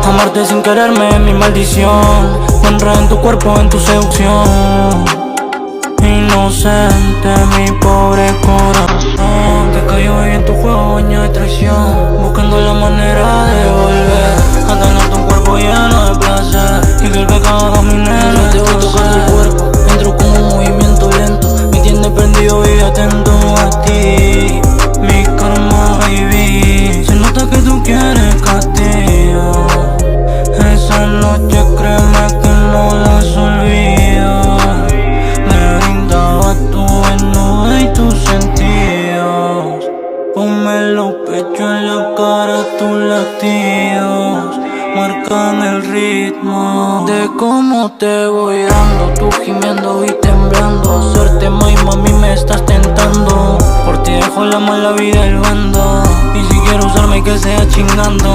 Amarte sin quererme es mi maldición. Me enredé en tu cuerpo, en tu seducción. Inocente mi pobre corazón, que cayó ahí en tu juego, baño de traición, buscando la manera de volver a tener tu cuerpo lleno de placer y que el pecado domine. Yo te voy a tocar tu cuerpo, entro con un movimiento lento, me tienes prendido y atento a ti. Mi karma, baby, se nota que tú quieres castigo. Esa noche créeme que no las olvido. Me brindaba tu desnuda y tus sentidos. Ponme los pechos en la cara, tus latidos marcan el ritmo de cómo te voy dando. Tú gimiendo y temblando, hacerte más, mami, me estás tentando. Por ti dejo la mala vida el bando, y si quiero usarme que sea chingando.